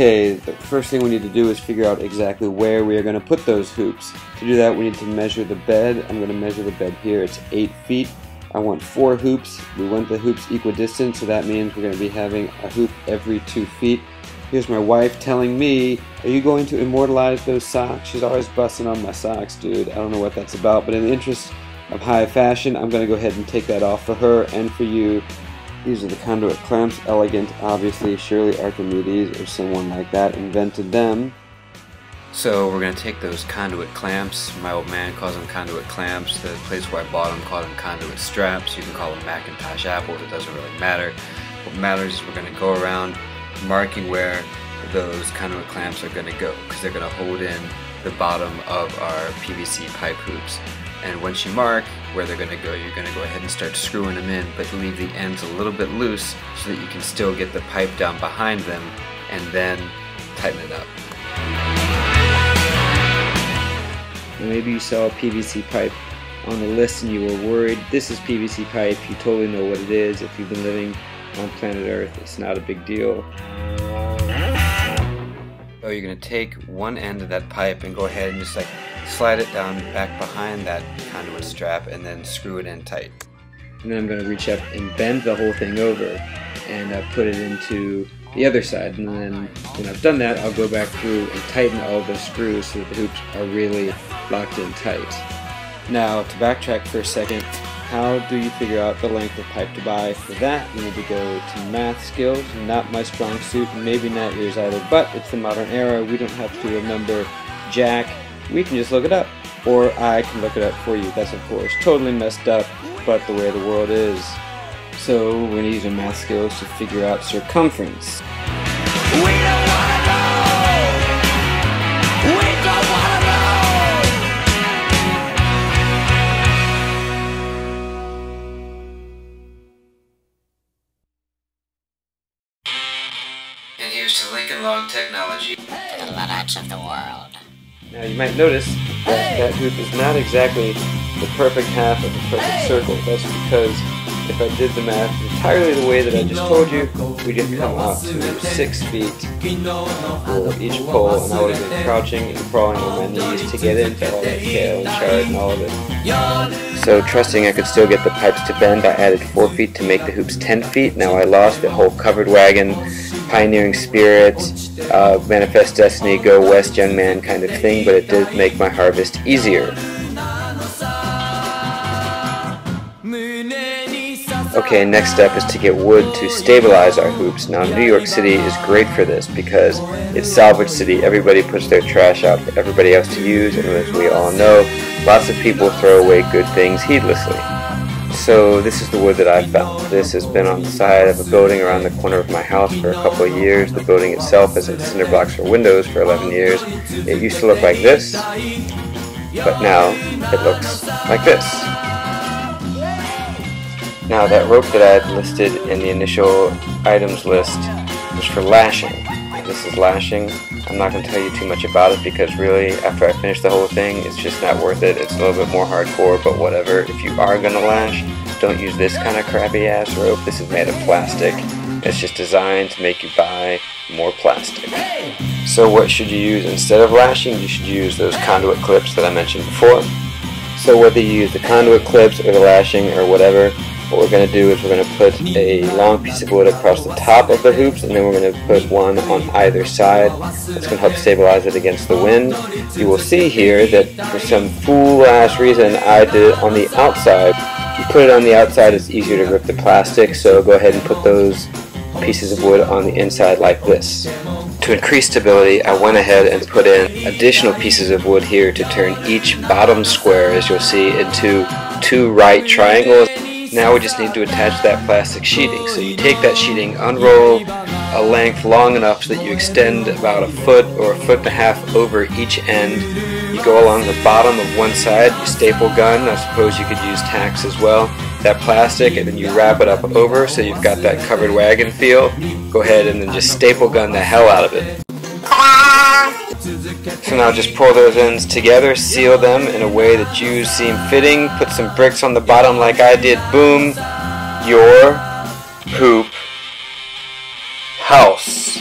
Okay, the first thing we need to do is figure out exactly where we are going to put those hoops. To do that, we need to measure the bed. I'm going to measure the bed here. It's 8 feet. I want 4 hoops. We want the hoops equidistant, so that means we're going to be having a hoop every 2 feet. Here's my wife telling me, are you going to immortalize those socks? She's always busting on my socks, dude. I don't know what that's about, but in the interest of high fashion, I'm going to go ahead and take that off for her and for you. These are the conduit clamps, elegant, obviously. Surely Archimedes or someone like that invented them. So we're going to take those conduit clamps. My old man calls them conduit clamps. The place where I bought them called them conduit straps. You can call them Macintosh apples. It doesn't really matter. What matters is we're going to go around marking where those conduit clamps are going to go, because they're going to hold in the bottom of our PVC pipe hoops. And once you mark where they're going to go, you're going to go ahead and start screwing them in, but leave the ends a little bit loose so that you can still get the pipe down behind them and then tighten it up. Maybe you saw a PVC pipe on the list and you were worried. This is PVC pipe. You totally know what it is. If you've been living on planet Earth, it's not a big deal. So you're going to take one end of that pipe and go ahead and just like slide it down back behind that conduit strap and then screw it in tight. And then I'm going to reach up and bend the whole thing over and put it into the other side. And then when I've done that, I'll go back through and tighten all of the screws so that the hoops are really locked in tight. Now to backtrack for a second, how do you figure out the length of pipe to buy? For that, you need to go to math skills, not my strong suit, maybe not yours either, but it's the modern era. We don't have to remember jack. We can just look it up, or I can look it up for you. That's of course totally messed up, but the way the world is. So we're going to use our math skills to figure out circumference. We don't want to know! We don't want to know! And here's to Lincoln Log Technology. For the Luddites of the world. Now you might notice that that hoop is not exactly the perfect half of the perfect circle. That's because if I did the math entirely the way that I just told you, we'd have come out to 6 feet for each pole, and I would have been crouching and crawling on my knees to get into all that kale and chard and all of it. So trusting I could still get the pipes to bend, I added 4 feet to make the hoops 10 feet. Now I lost the whole covered wagon, pioneering spirit, manifest destiny, go west young man kind of thing, but it did make my harvest easier. Okay, next step is to get wood to stabilize our hoops. Now New York City is great for this because it's salvage city. Everybody puts their trash out for everybody else to use, and as we all know, lots of people throw away good things heedlessly. So this is the wood that I found. This has been on the side of a building around the corner of my house for a couple of years. The building itself has had cinder blocks for windows for 11 years. It used to look like this, but now it looks like this. Now that rope that I had listed in the initial items list was for lashing. This is lashing. I'm not going to tell you too much about it because really after I finish the whole thing it's just not worth it. It's a little bit more hardcore, but whatever. If you are going to lash, don't use this kind of crappy ass rope. This is made of plastic. It's just designed to make you buy more plastic. So what should you use instead of lashing? You should use those conduit clips that I mentioned before. So whether you use the conduit clips or the lashing or whatever, what we're going to do is we're going to put a long piece of wood across the top of the hoops, and then we're going to put one on either side. That's going to help stabilize it against the wind. You will see here that for some fool-ass reason I did it on the outside. If you put it on the outside, it's easier to rip the plastic, so go ahead and put those pieces of wood on the inside like this. To increase stability, I went ahead and put in additional pieces of wood here to turn each bottom square, as you'll see, into 2 right triangles. Now we just need to attach that plastic sheeting. So you take that sheeting, unroll a length long enough so that you extend about 1 foot or 1.5 feet over each end. You go along the bottom of one side, you staple gun, I suppose you could use tacks as well, that plastic, and then you wrap it up over so you've got that covered wagon feel. Go ahead and then just staple gun the hell out of it. So now just pull those ends together, seal them in a way that you seem fitting, put some bricks on the bottom like I did, boom, your hoop house.